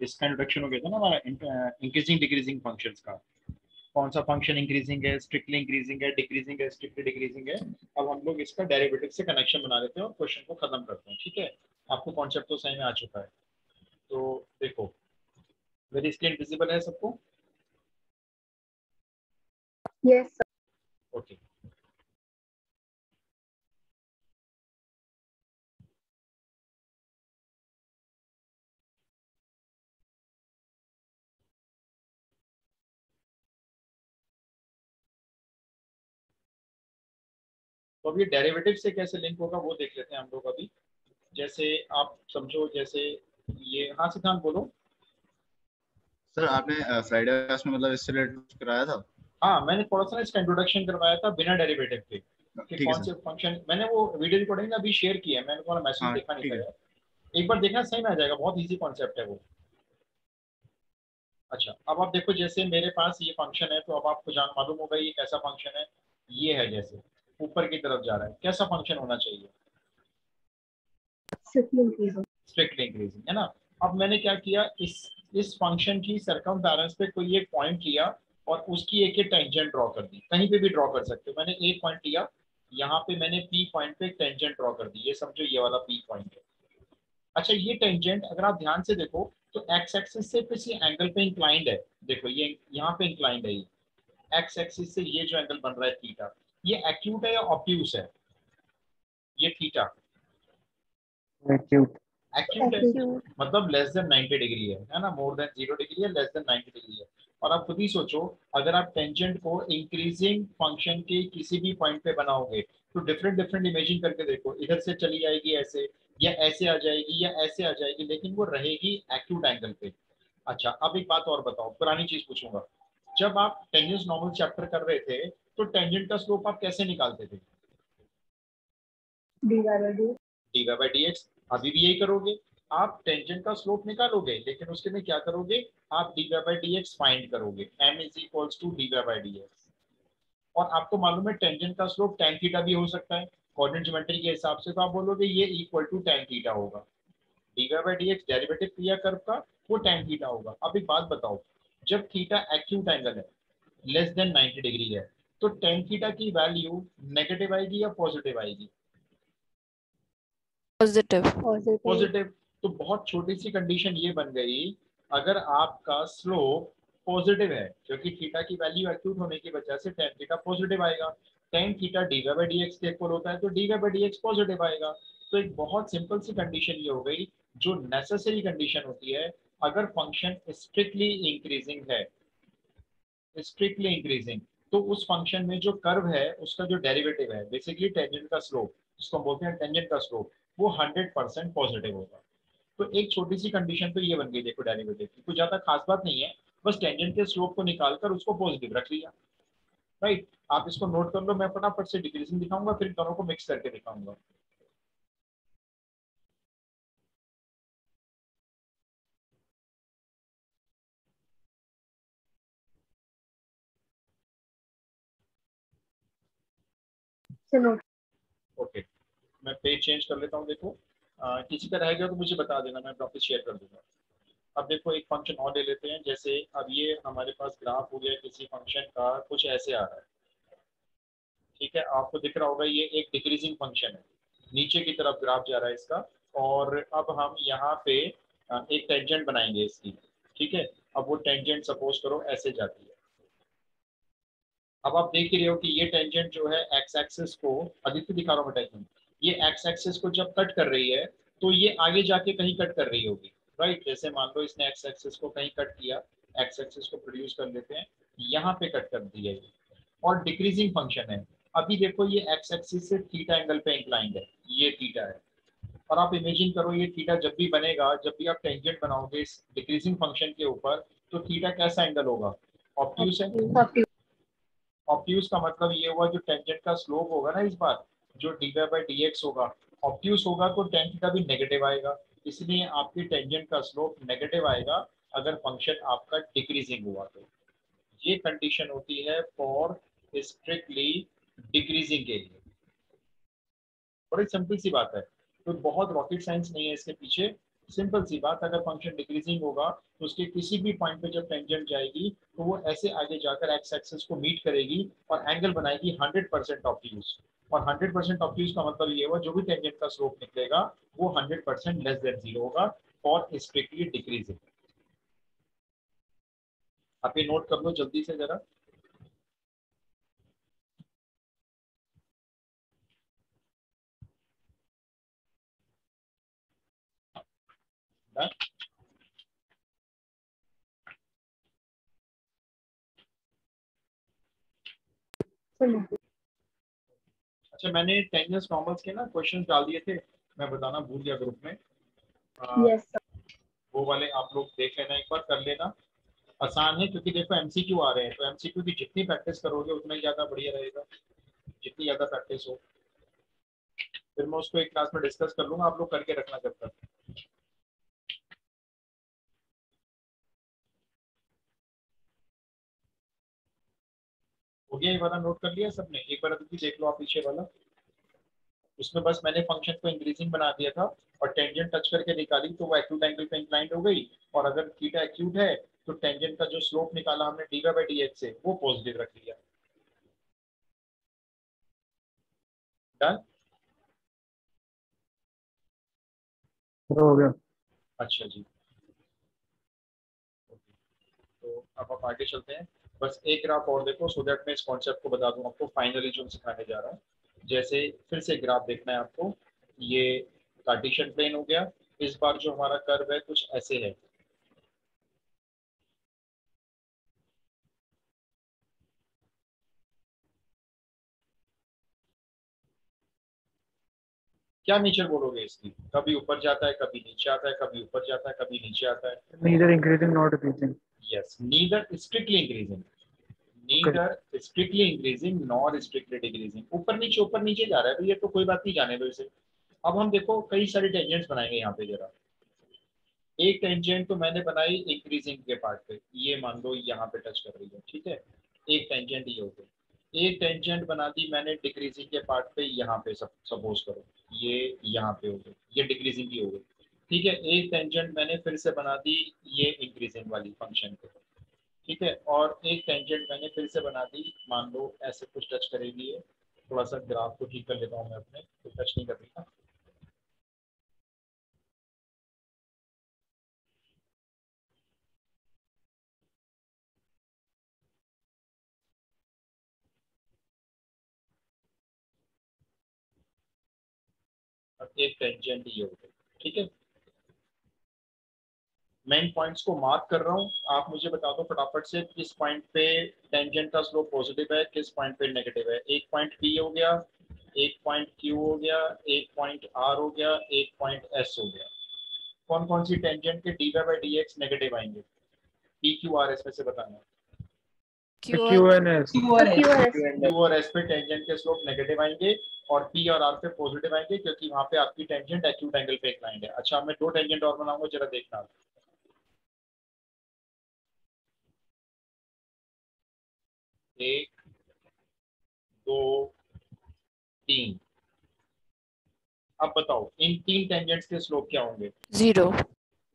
इसका इंट्रोडक्शन हो गया था ना हमारा इंक्रीजिंग डिक्रीजिंग फंक्शंस का। कौन सा फंक्शन इंक्रीजिंग है, स्ट्रिक्टली इंक्रीजिंग है, डिक्रीजिंग है, स्ट्रिक्टली डिक्रीजिंग है। अब हम लोग इसका डेरिवेटिव से कनेक्शन बना लेते हैं और क्वेश्चन को खत्म करते हैं। ठीक है, आपको कॉन्सेप्ट तो सही में आ चुका है। तो देखो, मेरी स्क्रीन विजिबल है सबको? यस। ओके। तो अब ये डेरिवेटिव से कैसे लिंक होगा वो देख लेते हैं हम लोग अभी। जैसे आप समझो, जैसे ये, हाँ सिद्धांत बोलो। सर आपने फ्राइडे क्लास में मतलब इससे रिलेटेड कराया था? हाँ, मैंने थोड़ा सा इसका इंट्रोडक्शन करवाया था बिना डेरिवेटिव के, कि ठीक है कौन सर। से फंक्शन। मैंने वो वीडियो रिकॉर्डिंग अभी शेयर किया है, मैंने तुम्हारा मैसेज हाँ देखा नहीं ठीक था है। यार। एक बार देखना, सही में आ जाएगा, बहुत इजी कॉन्सेप्ट है वो। अच्छा, अब आप देखो, जैसे मेरे पास ये फंक्शन है, तो अब आपको जान मालूम होगा ये कैसा फंक्शन है। ये है, जैसे ऊपर की तरफ जा रहा है, कैसा फंक्शन होना चाहिए? स्ट्रिक्टली इंक्रीजिंग, है ना। अब मैंने क्या किया, इस फंक्शन की सरकम बैलेंस पे कोई एक पॉइंट लिया और उसकी एक टेंजेंट ड्रॉ कर दी। कहीं पे भी ड्रॉ कर सकते हो। मैंने एक पॉइंट लिया, यहाँ पे मैंने पी पॉइंट पे एक टेंजेंट ड्रॉ कर दी। ये समझो ये वाला पी पॉइंट है। अच्छा, ये टेंजेंट अगर आप ध्यान से देखो तो एक्स एक्सिस से किसी एंगल पे इंक्लाइंड है। देखो ये यहाँ पे इंक्लाइंड है, ये एक्स एक्सिस से ये जो एंगल बन रहा है थीटा, ये एक्यूट है या ऑब्ट्यूस है? ये थीटा एक्यूट है, मतलब लेस देन 90 डिग्री है ना। मोर देन 0 डिग्री है, लेस देन 90 डिग्री है। और आप खुद ही सोचो, अगर आप टेंजेंट को इंक्रीजिंग फंक्शन के किसी भी पॉइंट पे बनाओगे तो डिफरेंट डिफरेंट इमेजिन करके देखो, इधर से चली जाएगी ऐसे, या ऐसे आ जाएगी, या ऐसे आ जाएगी, लेकिन वो रहेगी एक्यूट एंगल पे। अच्छा, अब एक बात और बताओ, पुरानी चीज पूछूंगा। जब आप टेंजेंट नॉर्मल चैप्टर कर रहे थे तो टेंजेंट का स्लोप आप कैसे निकालते थे? dy by D x. अभी भी यही करोगे, आप टेंजेंट का स्लोप निकालोगे, लेकिन उसके में क्या करोगे, आप dy by D X find करोगे। m is equals to dy by D X. और आपको मालूम है टेंजेंट का स्लोप tan थीटा भी हो सकता है कोऑर्डिनेट ज्योमेट्री के हिसाब से, तो आप बोलोगे ये इक्वल टू tan थीटा होगा। dy by D x derivative किया कर्व का, वो tan थीटा होगा। अब एक बात बताओ, जब थीटा एक्यूट एंगल है, लेस देन 90 डिग्री है, तो tan थीटा की वैल्यू नेगेटिव आएगी या पॉजिटिव आएगी? पॉजिटिव। पॉजिटिव। तो बहुत छोटी सी कंडीशन ये बन गई, अगर आपका स्लोप पॉजिटिव है, क्योंकि थीटा की वैल्यू एक्यूट होने की वजह से tan थीटा पॉजिटिव आएगा। tan theta dy by D x के इक्वल होता है, तो dy by D x positive आएगा। तो एक बहुत सिंपल सी कंडीशन ये हो गई, जो नेसेसरी कंडीशन होती है अगर फंक्शन स्ट्रिक्टली इंक्रीजिंग है, स्ट्रिक्टली इंक्रीजिंग, तो उस फंक्शन में जो कर्व है उसका जो डेरिवेटिव है, बेसिकली टेंजेंट का स्लोप, जिसको हम बोलते हैं टेंजेंट का स्लोप, वो 100% पॉजिटिव होगा। तो एक छोटी सी कंडीशन तो ये बन गई, देखो डेरिवेटिव की कुछ ज्यादा खास बात नहीं है, बस टेंजेंट के स्लोप को निकालकर उसको पॉजिटिव रख लिया। राइट, आप इसको नोट कर लो, मैं फटाफट से डिक्रीजिंग दिखाऊंगा, फिर दोनों को मिक्स करके दिखाऊंगा। ओके, मैं पेज चेंज कर लेता हूँ। देखो किसी का रह गया तो मुझे बता देना, मैं वापस शेयर कर दूंगा। अब देखो एक फंक्शन और ले लेते हैं। जैसे अब ये हमारे पास ग्राफ हो गया किसी फंक्शन का, कुछ ऐसे आ रहा है। ठीक है, आपको दिख रहा होगा ये एक डिक्रीजिंग फंक्शन है, नीचे की तरफ ग्राफ जा रहा है इसका। और अब हम यहाँ पे एक टेंजेंट बनाएंगे इसकी। ठीक है, अब वो टेंजेंट सपोज करो ऐसे जाती है। अब आप देख ही रहे हो कि ये टेंजेंट जो है एक्स एक्सिस को, अधिकतर दिखा रहा हूँ मैं टेंजेंट, ये एक्स एक्सिस को जब कट कर रही है तो ये आगे जाके कहीं कट कर रही होगी। राइट, जैसे मान लो इसने एक्स एक्सिस को कहीं कट किया, एक्स एक्सिस को प्रोड्यूस कर लेते हैं, यहाँ पे कट कर दिया ये, और डिक्रीजिंग फंक्शन है। अभी देखो ये एक्स एक्सिस से थीटा एंगल पे इंक्लाइंड है, ये थीटा है। और आप इमेजिन करो ये थीटा जब भी बनेगा, जब भी आप टेंजेंट बनाओगे इस डिक्रीजिंग फंक्शन के ऊपर, तो थीटा कैसा एंगल होगा? ऑब्ट्यूस है। ऑब्ट्यूस का मतलब ये हुआ जो टेंजेंट का स्लोप होगा ना इस बार, जो D Y by D X होगा, ऑब्ट्यूस होगा, तो टेन थीटा भी नेगेटिव आएगा। इसलिए आपकी टेंजेंट का स्लोप नेगेटिव आएगा अगर फंक्शन आपका डिक्रीजिंग हुआ तो। ये कंडीशन होती है फॉर स्ट्रिक्टली डिक्रीजिंग के लिए। बड़ी सिंपल सी बात है, तो बहुत रॉकेट साइंस नहीं है इसके पीछे। सिंपल सी बात, अगर फंक्शन डिक्रीजिंग होगा तो उसके किसी भी पॉइंट पे जब टेंजेंट जाएगी तो वो ऐसे आगे जाकर एक्स एक्सिस को मीट करेगी और एंगल बनाएगी 100% ऑब्ट्यूज। और 100% ऑब्ट्यूज का मतलब ये हुआ जो भी टेंजेंट का स्लोप निकलेगा वो 100% लेस देन जीरो होगा फॉर स्ट्रिक्टली डिक्रीजिंग। आप ये नोट कर लो जल्दी से जरा। हाँ? अच्छा, मैंने टेंजेंट्स नॉर्मल्स के ना क्वेश्चन डाल दिए थे, मैं बताना भूल गया ग्रुप में। Yes sir. वो वाले आप लोग देख लेना, एक बार कर लेना। आसान है क्योंकि देखो एमसीक्यू आ रहे हैं, तो एमसीक्यू की जितनी प्रैक्टिस करोगे उतना ही ज्यादा बढ़िया रहेगा, जितनी ज्यादा प्रैक्टिस हो। फिर मैं उसको एक क्लास में डिस्कस कर लूंगा, आप लोग करके रखना जब तक। हो गया ये वाला, नोट कर लिया सबने? एक बार अभी देख लो आप पीछे वाला। उसमें बस मैंने फंक्शन को इंक्रीजिंग बना दिया था और टेंजेंट टच करके निकाली तो वो एक्यूट एंगल पे इंक्लाइंड हो गई। और अगर थीटा एक्यूट है तो टेंजेंट का जो स्लोप निकाला हमने डी बाई डी एक्स से वो पॉजिटिव रख लिया। डन। हो गया। अच्छा जी, तो अब आप आगे चलते हैं। बस एक ग्राफ और देखो सो दैट मैं इस कॉन्सेप्ट को बता दूं आपको फाइनली जो मैं सिखाने जा रहा हूँ। जैसे फिर से ग्राफ देखना है आपको, ये कार्टेशियन प्लेन हो गया। इस बार जो हमारा कर्व है कुछ ऐसे है। क्या नेचर बोलोगे इसकी? कभी ऊपर जाता है, कभी नीचे आता है, कभी ऊपर जाता है, कभी नीचे आता है। Neither increasing nor decreasing. Yes, neither strictly increasing, neither strictly increasing nor strictly decreasing. ऊपर नीचे जा रहा है तो ये तो कोई बात नहीं, जाने दो इसे। अब हम देखो कई सारे टेंजेंट्स बनाएंगे यहाँ पे जरा। एक टेंजेंट तो मैंने बनाई इंक्रीजिंग के पार्ट पे, ये मान लो यहाँ पे टच कर रही है, ठीक है। एक टेंजेंट ये हो गई। एक टेंजेंट बना दी मैंने डिक्रीजिंग के पार्ट पे, यहाँ पे सपोज करो ये यहाँ पे हो गई, ये डिक्रीजिंग की हो गई। ठीक है, एक टेंजेंट मैंने फिर से बना दी ये इंक्रीजिंग वाली फंक्शन पे, ठीक है। और एक टेंजेंट मैंने फिर से बना दी, मान लो ऐसे कुछ टच करेगी ये। थोड़ा सा ग्राफ को ठीक कर लेता हूँ मैं अपने, तो टच नहीं कर रही ना। अब एक टेंजेंट ये हो गई, ठीक है। मैं इन पॉइंट्स को मार्क कर रहा हूँ, आप मुझे बता दो फटाफट से किस पॉइंट पे टेंजेंट का स्लोप पॉजिटिव है, किस पॉइंट पे नेगेटिव है। एक पॉइंट पी हो गया, एक पॉइंट क्यू हो गया, एक पॉइंट आर हो गया, एक पॉइंट एस हो गया। कौन कौन सी टेंजेंट के D by D x negative आएंगे? पी क्यू आर एस में से बताना। QNS. क्यू और एस पे टेंजेंट के स्लोप नेगेटिव आएंगे और पी और आर पे पॉजिटिव आएंगे क्योंकि वहां पे आपकी टेंजेंट एक्यूट एंगल पे इंक्लाइंड है। अच्छा, मैं दो टेंजेंट और बनाऊंगा, जरा देखना। एक, दो, तीन। अब बताओ इन तीन टेंजेंट्स के स्लोप क्या होंगे? जीरो।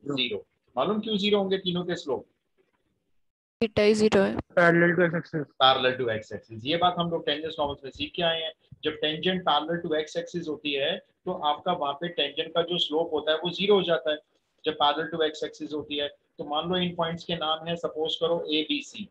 जीरो। मालूम क्यों जीरो होंगे तीनों के स्लोप? थीटा ही जीरो है। Parallel to x-axis. Parallel to x axis. ये बात हम लोग टेंजेंट नॉर्मल्स में सीख के आए हैं। जब tangent parallel to x axis होती है तो आपका वहां पे टेंजेंट का जो स्लोप होता है वो जीरो हो जाता है जब पैरेलल टू एक्स एक्सिस होती है। तो मान लो इन पॉइंट्स के नाम है, सपोज करो ए बी सी,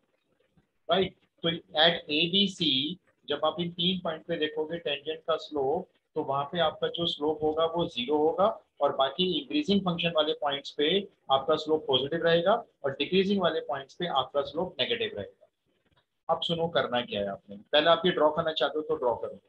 राइट। तो एट ए बी सी जब आप इन तीन पॉइंट पे देखोगे टेंजेंट का स्लोप, तो वहां पे आपका जो स्लोप होगा वो जीरो होगा। और बाकी इंक्रीजिंग फंक्शन वाले पॉइंट्स पे आपका स्लोप पॉजिटिव रहेगा और डिक्रीजिंग वाले पॉइंट्स पे आपका स्लोप नेगेटिव रहेगा। अब सुनो करना क्या है आपने, पहले आप ये ड्रॉ करना चाहते हो तो ड्रॉ करो।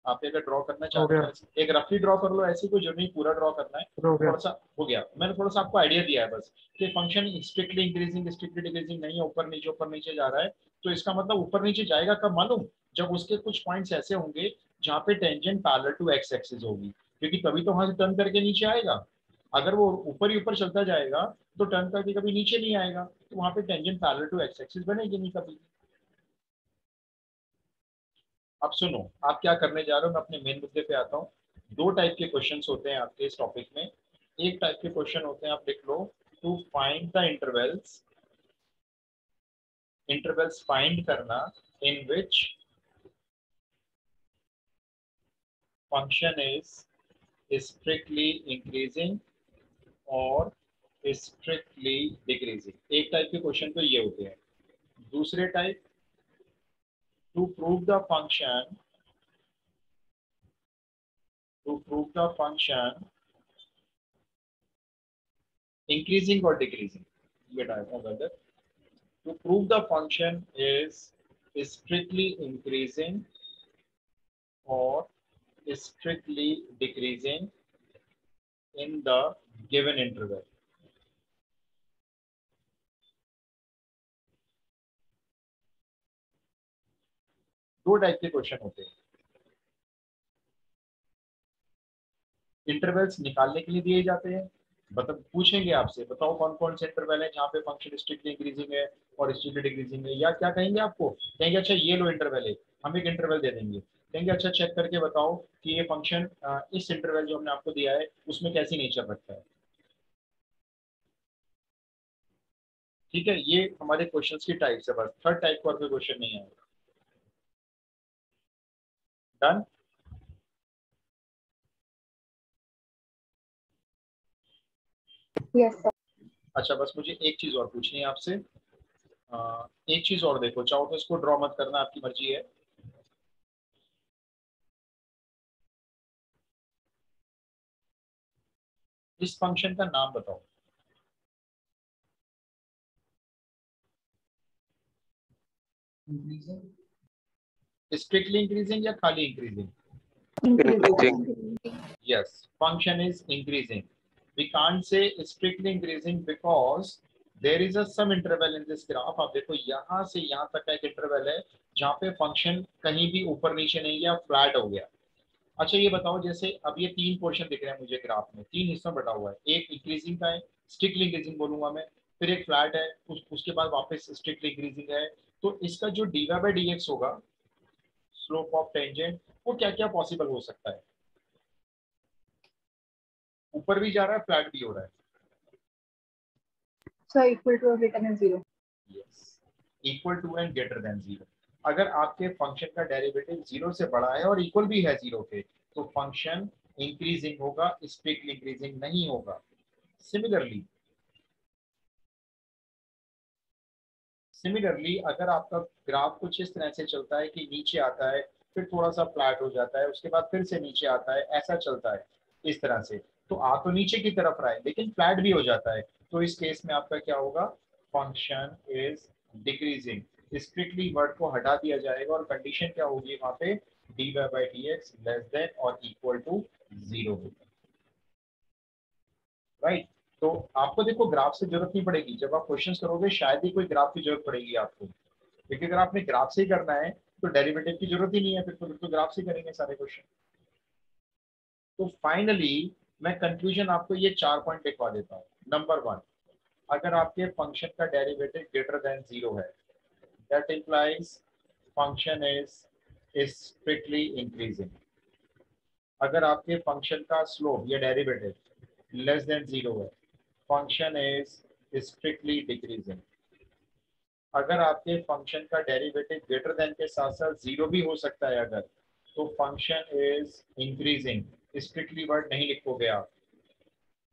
आप अगर ड्रॉ करना हो चाहते हो गया। तो एक रफली ड्रॉ कर लो, ऐसी कोई जरूरत नहीं पूरा ड्रॉ करना है। हो गया। थोड़ा सा हो गया, मैंने थोड़ा सा आपको आइडिया दिया है बस कि function strictly increasing strictly decreasing नहीं है, ऊपर नीचे जा रहा है। तो इसका मतलब ऊपर नीचे जाएगा कब मालूम? जब उसके कुछ पॉइंट्स ऐसे होंगे जहाँ पे tangent parallel to x axis होगी, क्योंकि तभी तो वहां से टर्न करके नीचे आएगा। अगर वो ऊपर ही ऊपर चलता जाएगा तो टर्न करके कभी नीचे नहीं आएगा, तो वहां पे tangent parallel to x axis बनेगी नहीं कभी। अब सुनो आप क्या करने जा रहे हो, मैं अपने मेन मुद्दे पे आता हूँ। दो टाइप के क्वेश्चंस होते हैं आपके इस टॉपिक में। एक टाइप के क्वेश्चन होते हैं, आप लिख लो, to find the intervals, intervals find करना in which function is strictly increasing और स्ट्रिक्टली डिक्रीजिंग। एक टाइप के क्वेश्चन तो ये होते हैं। दूसरे type, to prove the function, to prove the function increasing और डिक्रीजिंग। ये टाइप है whether to prove the function is strictly increasing or strictly decreasing in the given interval। दो टाइप के क्वेश्चन होते हैं। इंटरवल्स निकालने के लिए दिए जाते हैं, मतलब पूछेंगे आपसे बताओ कौन कौन से इंटरवल है जहाँ पे फंक्शन स्ट्रिक्टली इंक्रीजिंग है और स्ट्रिक्टली डिक्रीजिंग है, या क्या कहेंगे आपको, कहेंगे अच्छा ये लो इंटरवल है, हम एक इंटरवल दे देंगे, कहेंगे अच्छा चेक करके बताओ कि ये फंक्शन इस इंटरवल जो हमने आपको दिया है उसमें कैसी नेचर रखता है। ठीक है, ये हमारे क्वेश्चंस की टाइप्स है, बस थर्ड टाइप का और कोई क्वेश्चन नहीं आएगा। डन। Yes, sir. अच्छा बस मुझे एक चीज और पूछनी है आपसे। एक चीज और देखो, चाहो तो इसको ड्रॉ मत करना, आपकी मर्जी है। इस फंक्शन का नाम बताओ। स्ट्रिक्टली इंक्रीजिंग या खाली increasing? Increasing. Yes, function is increasing. We can't say strictly increasing because there is a some interval in this graph। आप देखो यहाँ से यहाँ तक का एक इंटरवल है जहाँ पे फंक्शन कहीं भी ऊपर नीचे नहीं गया, फ्लैट हो गया। अच्छा ये बताओ, जैसे अब ये तीन पोर्शन दिख रहे हैं मुझे ग्राफ में, तीन हिस्सों में बटा हुआ है, एक इंक्रीजिंग का है, स्ट्रिक्टली इंक्रीजिंग बोलूंगा मैं, फिर एक फ्लैट है, उसके बाद वापस स्ट्रिक्टली इंक्रीजिंग है। तो इसका जो dy बाई डी एक्स होगा, स्लोप ऑफ टेंजेंट, वो क्या क्या पॉसिबल हो सकता है? ऊपर भी जा रहा है, फ्लैट भी हो रहा है। So equal to or greater than 0. Yes, equal to and greater than zero. अगर आपके फंक्शन का डेरिवेटिव जीरो से बड़ा है और इक्वल भी है जीरो के, तो फंक्शन इंक्रीजिंग होगा, स्ट्रिक्टली इंक्रीजिंग नहीं होगा। सिमिलरली, अगर आपका ग्राफ कुछ इस तरह से चलता है कि नीचे आता है, फिर थोड़ा सा फ्लैट हो जाता है, उसके बाद फिर से नीचे आता है, ऐसा चलता है इस तरह से, तो आ तो नीचे की तरफ रहा है लेकिन फ्लैट भी हो जाता है, तो इस केस में आपका क्या होगा, function is decreasing. Strictly word को हटा दिया जाएगा और कंडीशन क्या होगी वहां पे, dy by D x less than और इक्वल टू जीरो होगा। राइट। तो आपको देखो ग्राफ से जरूरत नहीं पड़ेगी, जब आप क्वेश्चंस करोगे शायद ही कोई ग्राफ की जरूरत पड़ेगी आपको, क्योंकि अगर आपने ग्राफ से ही करना है तो डेरिवेटिव की जरूरत ही नहीं है, फिर तो ग्राफ से करेंगे सारे क्वेश्चन। तो फाइनली मैं कंक्लूजन आपको ये 4 पॉइंट लिखवा देता हूँ। नंबर 1, अगर आपके फंक्शन का डेरिवेटिव ग्रेटर देन जीरो है, that implies function is strictly increasing. अगर आपके फंक्शन का स्लोप या डेरिवेटिव लेस देन जीरो है, फंक्शन इज स्ट्रिक्टली डिक्रीजिंग। अगर आपके फंक्शन का डेरिवेटिव ग्रेटर देन के साथ साथ जीरो भी हो सकता है अगर, तो function is increasing, strictly word नहीं लिखोगे आप।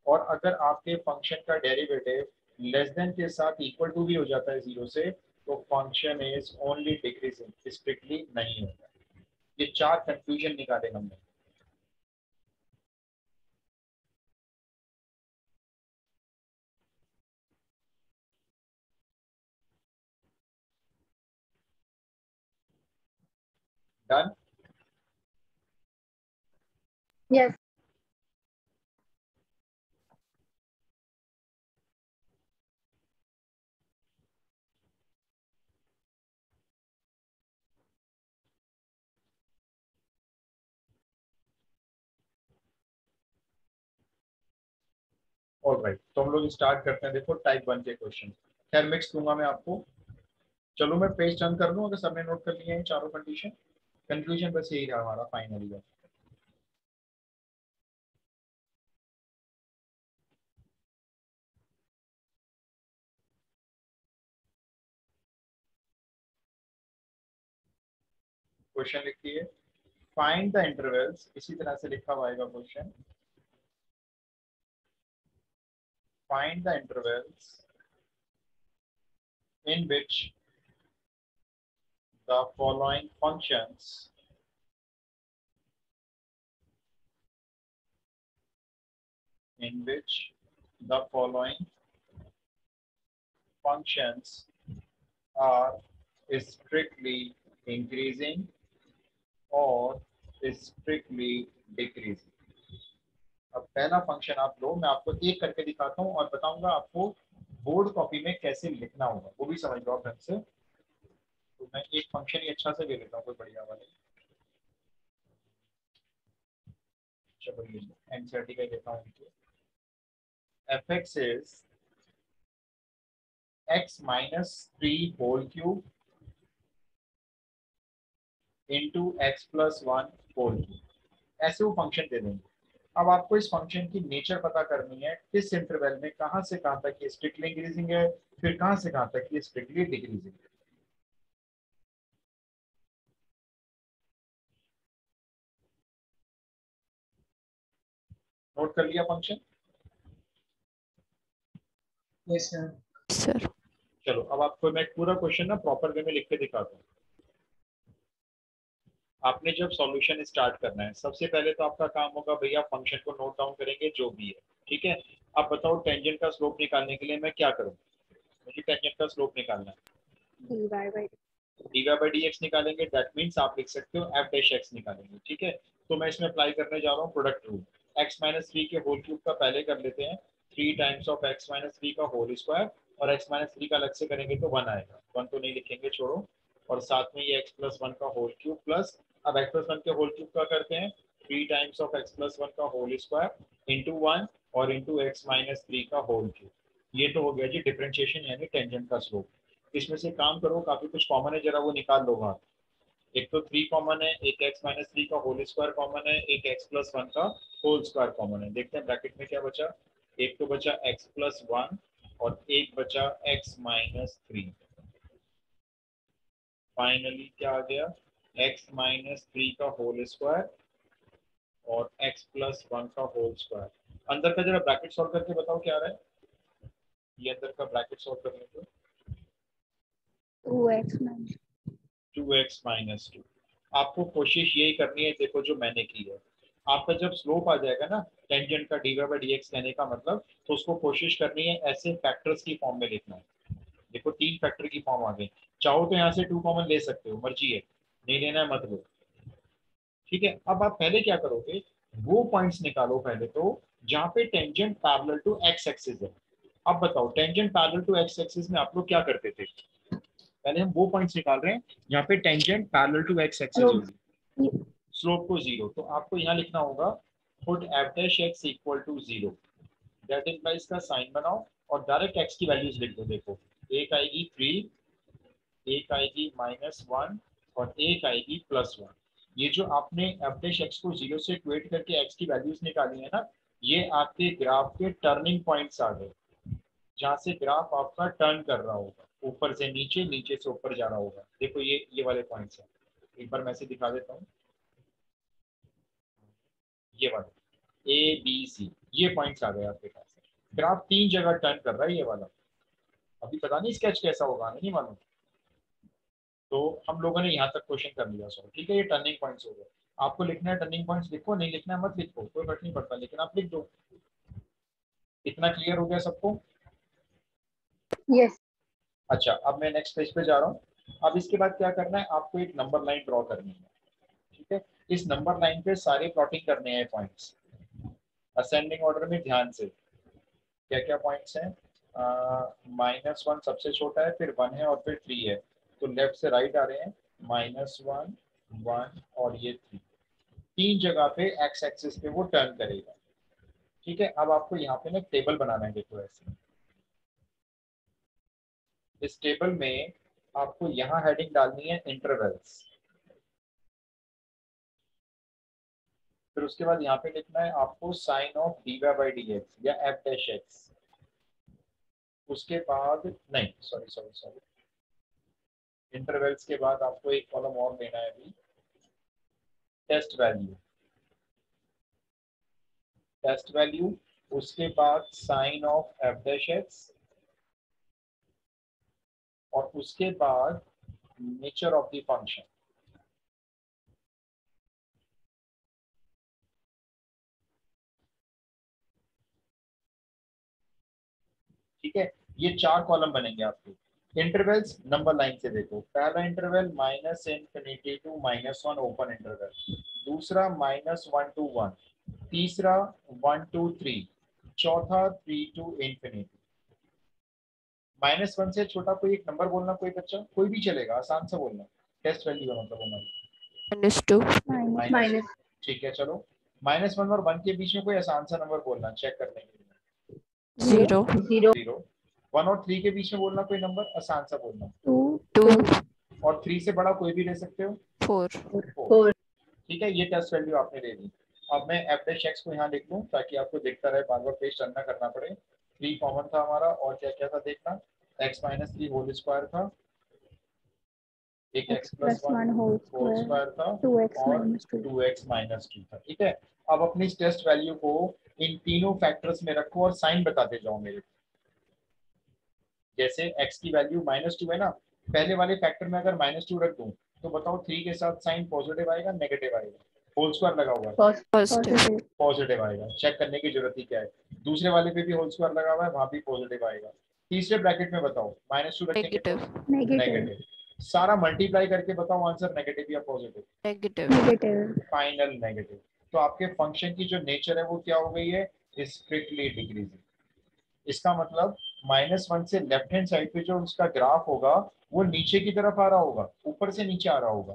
और अगर आपके फंक्शन का डेरिवेटिव लेस देन के साथ इक्वल टू भी हो जाता है जीरो से, तो function is only decreasing, strictly नहीं होता। ये 4 कंफ्यूजन निकाले हमने। डन। Yes. ऑलराइट, तो हम लोग स्टार्ट करते हैं। देखो टाइप 1 के क्वेश्चन, खैर मिक्स दूंगा मैं आपको। चलो मैं पेज टर्न कर लूँ, अगर सबने नोट कर लिया है चारों कंडीशन। कंक्लूजन बस यही रहा हमारा फाइनली है। क्वेश्चन लिखिए, फाइंड द इंटरवल्स, इसी तरह से लिखा हुआ आएगा question. Find the intervals in which the following functions in which the following functions are strictly increasing or strictly decreasing। अब पहला फंक्शन आप लो, मैं आपको एक करके दिखाता हूँ और बताऊंगा आपको बोर्ड कॉपी में कैसे लिखना होगा, वो भी समझ लो आप ढंग से। तो मैं एक फंक्शन ही अच्छा से ले लेता हूँ कोई बढ़िया वाले। चलो ये एनसीईआरटी का लेता हूँ। fx is x minus 3 whole cube into x plus 1 whole cube, ऐसे वो फंक्शन दे देंगे। अब आपको इस फंक्शन की नेचर पता करनी है, किस इंटरवल में कहां से कहां तक ये स्ट्रिक्टली इंक्रीजिंग है, फिर कहां से कहां तक ये स्ट्रिक्टली डिक्रीजिंग है। नोट कर लिया फंक्शन? Yes sir. चलो अब आपको मैं पूरा क्वेश्चन ना प्रॉपर वे में लिख के दिखाता हूँ। आपने जब सॉल्यूशन स्टार्ट करना है, सबसे पहले तो आपका काम होगा भैया फंक्शन को नोट डाउन करेंगे जो भी है, ठीक है। अब बताओ टेंजेंट का स्लोप निकालने के लिए मैं क्या करूँ? मुझे टेंजेंट का स्लोप निकालना है। dy by dx निकालेंगे, दैट मीन्स आप लिख सकते हो f डैश x निकालेंगे, ठीक है। तो मैं इसमें अप्लाई करने जा रहा हूँ प्रोडक्ट रूल। x माइनस 3 के होल क्यूब का पहले कर लेते हैं, 3 टाइम्स ऑफ x माइनस 3 का होल स्क्वायर, और x माइनस 3 का अलग से करेंगे तो 1 आएगा, 1 तो नहीं लिखेंगे छोड़ो, और साथ में ये x प्लस 1 का होल क्यूब प्लस, अब x प्लस 1 के होल क्यूब का करते हैं 3 टाइम्स ऑफ x प्लस 1 का होल स्क्वायर इंटू 1 और इंटू x माइनस 3 का होल क्यूब। ये तो हो गया जी डिफरेंशिएशन यानी टेंजेंट का स्लोप। इसमें से काम करो, काफी कुछ कॉमन है, जरा वो निकाल लो वहां। एक तो 3 कॉमन है, एक x माइनस 3 का होल स्क्वायर कॉमन है, एक x प्लस 1 का होल स्क्वायर कॉमन है। देखते हैं ब्रैकेट में क्या बचा। एक तो बचा x प्लस 1 और एक बचा x माइनस 3। फाइनली क्या आ गया, x माइनस 3 का होल स्क्वायर और x प्लस 1 का होल स्क्वायर। अंदर का जरा ब्रैकेट सॉल्व करके बताओ क्या आ रहा है। ये अंदर का ब्रैकेट सॉल्व करने को 2x माइनस 2। आपको कोशिश यही करनी है, देखो जो मैंने की है। आपका जब स्लोप आ जाएगा ना टेंजेंट का dy by dx कहने का मतलब, तो उसको कोशिश करनी है ऐसे फैक्टर्स की फॉर्म में लिखना है। देखो 3 फैक्टर की फॉर्म आ गई, चाहो तो यहाँ से 2 कॉमन ले सकते हो, मर्जी है, नहीं लेना है मत लो, ठीक है। अब आप पहले क्या करोगे, वो पॉइंट्स निकालो पहले तो जहाँ पे tangent parallel to x axis है। अब बताओ tangent parallel to x axis में आप लोग क्या करते थे। पहले हम वो पॉइंट्स निकाल रहे हैं यहाँ पे tangent parallel to x axis होगी, स्लोप को 0। तो आपको यहाँ लिखना होगा put f dash x equal to 0, that implies का साइन बनाओ और डायरेक्ट x की वैल्यूज लिख दो। देखो एक आएगी 3, एक आएगी -1 और एक आएगी +1। ये जो आपने f डैश x को 0 से इक्वेट करके x की वैल्यूज निकाली है ना, ये आपके ग्राफ के टर्निंग पॉइंट्स आ गए, जहाँ से ग्राफ आपका टर्न कर रहा होगा, ऊपर से नीचे, नीचे से ऊपर जा रहा होगा। देखो ये वाले पॉइंट्स हैं, एक बार मैं से दिखा देता हूँ। ये वाले ए बी सी, ये पॉइंट्स आ गए आपके पास। ग्राफ 3 जगह टर्न कर रहा है ये वाला। अभी पता नहीं स्केच कैसा होगा, नहीं मालूम। तो हम लोगों ने यहाँ तक क्वेश्चन कर लिया सॉल्व, ठीक है। ये टर्निंग पॉइंट्स हो गए। आपको लिखना है टर्निंग पॉइंट्स, लिखो, नहीं लिखना है मत लिखो, कोई फर्क नहीं पड़ता, लेकिन आप लिख दो। इतना क्लियर हो गया सबको? यस। अच्छा अब मैं नेक्स्ट पेज पे जा रहा हूँ। अब इसके बाद क्या करना है, आपको एक नंबर लाइन ड्रॉ करनी है, ठीक है। इस नंबर लाइन पे सारे प्लॉटिंग करने हैं पॉइंट्स, असेंडिंग ऑर्डर में ध्यान से। क्या क्या पॉइंट्स हैं, -1 सबसे छोटा है, फिर 1 है और फिर 3 है, तो लेफ्ट से राइट आ रहे हैं, -1 1 और ये 3। 3 जगह पे एक्स एक्सिस पे वो टर्न करेगा, ठीक है, अब आपको यहाँ पे ना टेबल बनाना है। देखो ऐसे, इस टेबल में आपको यहाँ हेडिंग डालनी है इंटरवल्स, फिर उसके बाद यहाँ पे लिखना है आपको sign of dy by D x या एफ डैश एक्स। उसके बाद नहीं, सॉरी सॉरी सॉरी, इंटरवल्स के बाद आपको एक कॉलम और लेना है अभी, टेस्ट वैल्यू, टेस्ट वैल्यू। उसके बाद sign of f dash x, और उसके बाद नेचर ऑफ द फंक्शन। ठीक है, ये 4 कॉलम बनेंगे आपके। इंटरवल्स नंबर लाइन से देखो, पहला interval minus infinity to minus one open interval, दूसरा माइनस वन टू वन, तीसरा वन टू थ्री, चौथा three to infinity. Minus one से छोटा कोई एक नंबर बोलना, कोई बच्चा, कोई भी चलेगा, आसान से बोलना। टेस्ट वैल्यू है मतलब हमारी -2 माइनस। ठीक है, चलो माइनस वन और वन के बीच में कोई आसान सा नंबर बोलना, चेक करने के लिए। 0 जीरो। वन और थ्री के बीच में बोलना कोई नंबर, आसान सा बोलना। 2 और थ्री से बड़ा कोई भी ले सकते हो। 4 फोर। ठीक है, ये टेस्ट वैल्यू आपने दे दी। अब मैं एफ डैश एक्स को यहाँ लिख लूँ ताकि आपको दिखता रहे, बार बार पेज टर्न ना करना पड़े। थ्री कॉमन था हमारा, और क्या क्या था देखना, x minus three whole square था, एक x plus one whole square था, और 2x माइनस टू था। ठीक है, अब अपनी इस टेस्ट वैल्यू को इन तीनों फैक्टर्स में रखो और साइन बताते जाओ मेरे को। जैसे x की वैल्यू -2 है ना, पहले वाले फैक्टर में अगर -2 रख दूं तो बताओ 3 के साथ साइन पॉजिटिव आएगा नेगेटिव आएगा? होल स्क्वायर लगा हुआ है, पॉजिटिव पॉजिटिव आएगा, चेक करने की जरूरत ही क्या है। दूसरे वाले पे भी होल स्क्वायर लगा हुआ है, वहां भी पॉजिटिव आएगा। तीसरे ब्रैकेट में बताओ -2 रखेंगे तो नेगेटिव। सारा मल्टीप्लाई करके बताओ आंसर नेगेटिव या पॉजिटिव? Negative final negative. तो आपके फंक्शन की जो नेचर है वो क्या हो गई है? Strictly decreasing. इसका मतलब -1 से लेफ्ट हैंड साइड पे जो उसका ग्राफ होगा वो नीचे की तरफ आ रहा होगा, ऊपर से नीचे आ रहा होगा।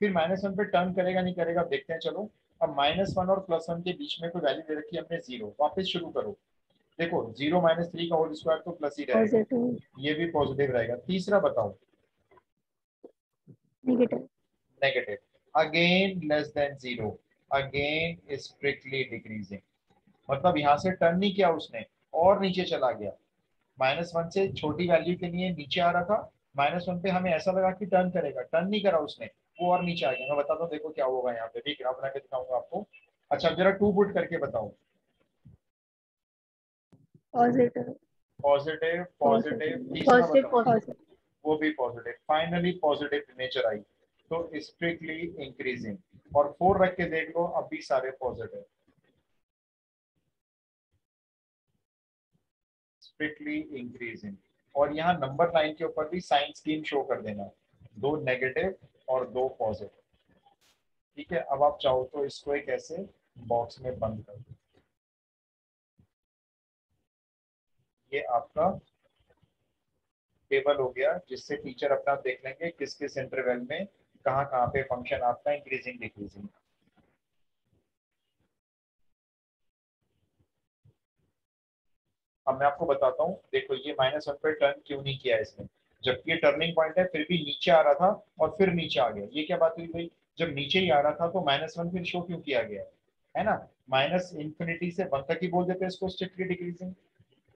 फिर -1 पे टर्न करेगा नहीं करेगा देखते हैं, चलो। अब -1 और +1 के बीच में कोई वैल्यू दे रखी है हमने 0, वापस शुरू करो। देखो 0 -3 का होल स्क्वायर तो प्लस ही रहेगा, ये भी पॉजिटिव रहेगा। तीसरा बताओ, negative. Again less than 0, again strictly decreasing. मतलब यहाँ से टर्न नहीं किया उसने, और नीचे चला गया। -1 से छोटी वैल्यू के लिए नीचे आ रहा था, -1 पे हमें ऐसा लगा कि टर्न करेगा, टर्न नहीं करा उसने, वो और नीचे आ गया। मैं बताता हूँ, देखो क्या होगा, यहाँ पे भी ग्राफ बना के दिखाऊंगा आपको। अच्छा जरा 2 पुट करके बताओ। पॉजिटिव पॉजिटिव पॉजिटिव, तीसरा बताओ, वो भी positive. Finally positive nature I, तो स्ट्रिक्टली इंक्रीजिंग। और 4 रख के देख लो, अब भी सारे पॉजिटिव, स्ट्रिक्टली इंक्रीजिंग। और यहाँ नंबर लाइन के ऊपर भी साइन स्कीम शो कर देना, 2 नेगेटिव और 2 पॉजिटिव। ठीक है, अब आप चाहो तो इसको एक ऐसे बॉक्स में बंद कर दो। ये आपका टेबल हो गया, जिससे टीचर अपना देख लेंगे किस किस इंटरवल में कहाँ कहाँ पे फंक्शन आपका इंक्रीजिंग डिक्रीजिंग। अब मैं आपको बताता हूँ, देखो ये -1 पे टर्न क्यों नहीं किया इसने, जबकि ये टर्निंग पॉइंट है, फिर भी नीचे आ रहा था और फिर नीचे आ गया। ये क्या बात हुई भाई? जब नीचे ही आ रहा था तो -1 फिर शो क्यों किया गया है ना? माइनस इन्फिनिटी से 1 तक ही बोल देते हैं इसको स्ट्रिक्टली डिक्रीजिंग,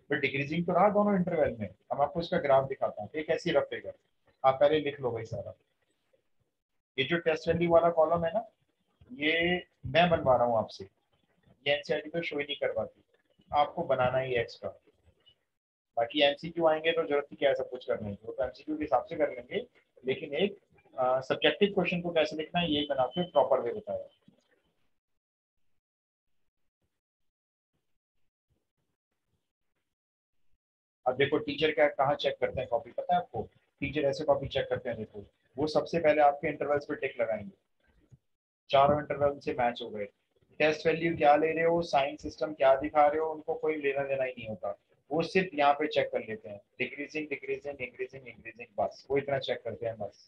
फिर डिक्रीजिंग तो रहा दोनों इंटरवल में। हम आपको इसका ग्राफ दिखाता हूँ, एक ऐसी रफ फिगर, आप पहले लिख लो भाई सारा। ये जो टेस्ट वैल्यू वाला कॉलम है ना, ये मैं बनवा रहा हूँ आपसे, ये एनसीईआरटी तो शो ही नहीं करवाती, आपको बनाना ही है एक्स्ट्रा। बाकी एमसीक्यू आएंगे तो जरूरत ही क्या है सब कुछ करने की, वो तो एमसीक्यू के हिसाब से कर लेंगे, लेकिन एक सब्जेक्टिव क्वेश्चन को कैसे लिखना है ये मैंने आपको प्रॉपर वे बताया। अब देखो टीचर क्या कहाँ चेक करते हैं कॉपी, पता है आपको? टीचर ऐसे कॉपी चेक करते हैं, देखो वो सबसे पहले आपके इंटरवल्स पे टिक लगाएंगे, चारों इंटरवल से मैच हो गए। टेस्ट वैल्यू क्या ले रहे हो, साइन सिस्टम क्या दिखा रहे हो, उनको कोई लेना देना ही नहीं होता। वो सिर्फ यहाँ पे चेक कर लेते हैं, डिक्रीजिंग डिक्रीजिंग इंक्रीजिंग इंक्रीजिंग, बस वो इतना चेक करते हैं बस।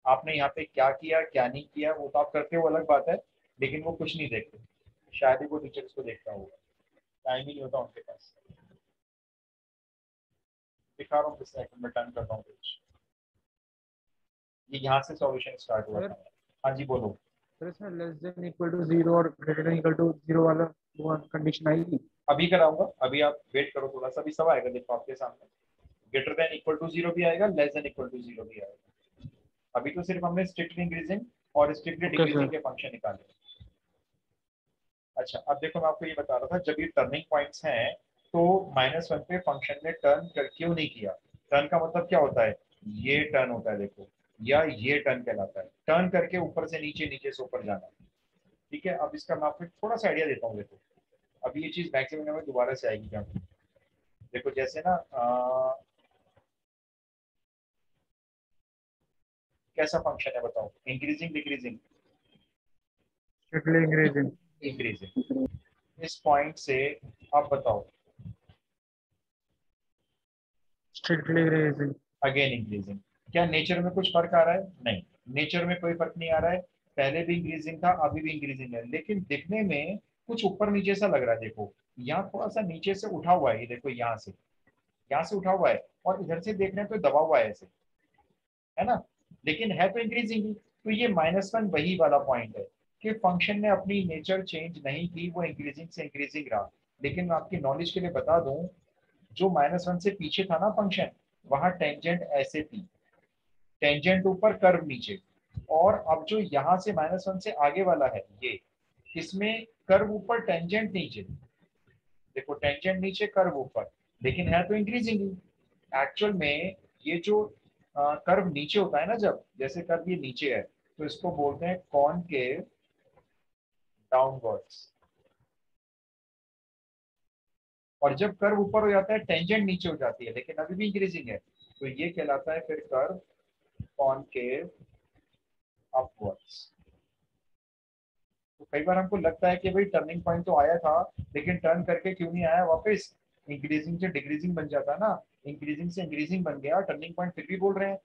आपने यहाँ पे क्या किया क्या नहीं किया वो तो आप करते हो अलग बात है, लेकिन वो कुछ नहीं देखते, शायद ही वो टीचर इसको देखता होगा। टाइम ही नहीं होता उनके पास। दिखा रहा हूँ किस सेकंड में टर्न कर रहा हूँ पेज। ये यहाँ से सॉल्यूशन स्टार्ट हुआ सर था। हाँ जी बोलो। सर इसमें less than equal to zero और greater than equal to zero वाला वो कंडीशन आएगी। अभी कराऊंगा, अभी आप वेट करो थोड़ा सा, अभी सब आएगा देखो आपके सामने। Greater than equal to zero भी आएगा, less than equal to zero भी आएगा। अभी तो सिर्फ हमने स्ट्रिक्टली इंक्रीजिंग और स्ट्रिक्टली ओके डिक्रीजिंग सर। के फंक्शन निकाले। अच्छा अब देखो मैं आपको ये बता रहा था, जब ये टर्निंग पॉइंट्स हैं तो -1 पे फंक्शन ने टर्न कर क्यों नहीं किया। टर्न का मतलब क्या होता है, ये टर्न होता है देखो, या ये टर्न कहलाता है। टर्न करके ऊपर से नीचे, नीचे से ऊपर जाना। ठीक है, अब इसका मैं आपको थोड़ा सा आइडिया देता हूँ। देखो अभी ये चीज मैक्सिमम में दोबारा से आएगी क्या। देखो जैसे ना कैसा फंक्शन है बताओ, increasing decreasing. Strictly increasing. Increasing. इस पॉइंट से आप बताओ, स्ट्रिक्टली इंक्रीजिंग। Again increasing. क्या नेचर में कुछ फर्क आ रहा है, नहीं नेचर में कोई फर्क नहीं आ रहा है। पहले भी इंक्रीजिंग था, अभी भी इंक्रीजिंग है, लेकिन दिखने में कुछ ऊपर नीचे सा लग रहा है। देखो यहाँ थोड़ा सा नीचे से उठा हुआ है, ये देखो यहाँ से उठा हुआ है, और इधर से देखने पे दबा हुआ है ऐसे, है ना। लेकिन है तो इंक्रीजिंग ही। तो ये -1 वही वाला पॉइंट है कि फंक्शन ने अपनी नेचर चेंज नहीं की, वो इंक्रीजिंग से इंक्रीजिंग रहा। लेकिन मैं आपकी नॉलेज के लिए बता दूं, जो -1 से पीछे था ना फंक्शन, वहां टेंजेंट ऐसे थी, टेंजेंट ऊपर कर्व नीचे। और अब जो यहाँ से -1 से आगे वाला है ये, इसमें कर्व ऊपर टेंजेंट नीचे। देखो टेंजेंट नीचे कर्व ऊपर, लेकिन है तो इंक्रीजिंग ही। एक्चुअल में ये जो कर्व नीचे होता है ना, जब जैसे कर्व ये नीचे है तो इसको बोलते हैं कॉनकेव डाउनवर्ड्स। और जब कर्व ऊपर हो जाता है टेंजेंट नीचे हो जाती है, लेकिन अभी भी इंक्रीजिंग है, तो ये कहलाता है फिर कर्व कॉनकेव अपवर्ड्स। तो कई बार हमको लगता है कि भाई टर्निंग पॉइंट तो आया था, लेकिन टर्न करके क्यों नहीं आया वापस। इंक्रीजिंग से डिक्रीजिंग बन जाता है ना, इंक्रीजिंग से इंक्रीजिंग बन गया, टर्निंग पॉइंट फिर भी बोल रहे हैं,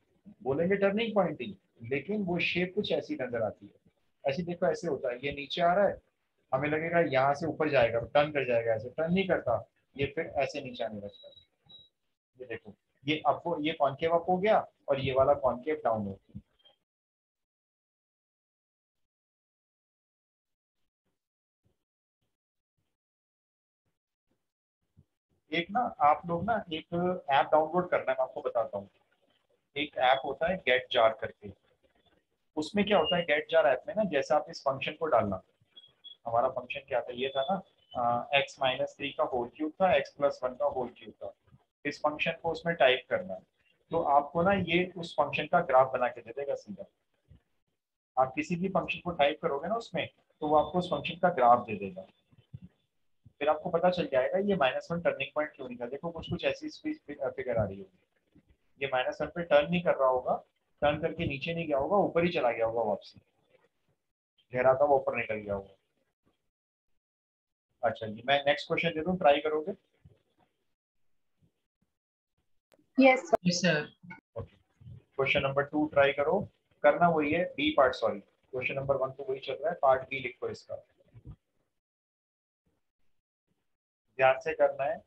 बोलेंगे टर्निंग पॉइंट ही, लेकिन वो शेप कुछ ऐसी नजर आती है। ऐसी देखो ऐसे होता है, ये नीचे आ रहा है, हमें लगेगा यहाँ से ऊपर जाएगा, टर्न कर जाएगा, ऐसे टर्न नहीं करता, ये फिर ऐसे नीचे आने लगता है। ये देखो, ये अप, ये कॉन्केव अप हो गया और ये वाला कॉन्केव डाउन हो गया। एक ना आप लोग ना एक ऐप डाउनलोड करना है, मैं आपको बताता हूँ। एक ऐप होता है गेट जार करके। उसमें क्या होता है, गेट जार ऐप में ना, जैसे आप इस फंक्शन को डालना, हमारा फंक्शन क्या था, ये था ना x-3 का होल क्यूब था, x+1 का होल क्यूब था। इस फंक्शन को उसमें टाइप करना है, तो आपको ना ये उस फंक्शन का ग्राफ बना के दे देगा सीधा। आप किसी भी फंक्शन को टाइप करोगे ना उसमें, तो वो आपको उस फंक्शन का ग्राफ दे देगा। फिर आपको पता चल जाएगा ये -1 टर्निंग पॉइंट क्यों नहीं था। देखो कुछ कुछ ऐसी फिगर आ रही होगी, ये -1 पे टर्न नहीं कर रहा होगा, टर्न करके नीचे नहीं गया होगा, ऊपर ही चला गया होगा वापसी, गहरा था वो ऊपर निकल गया होगा। अच्छा जी, मैं नेक्स्ट क्वेश्चन दे दूं, ट्राई करोगे। Yes. Yes, sir. Okay, question number 2 try करो। करना वही है, B part, sorry question number 1 तो वही चल रहा है, पार्ट बी लिखो इसका, ध्यान से करना है।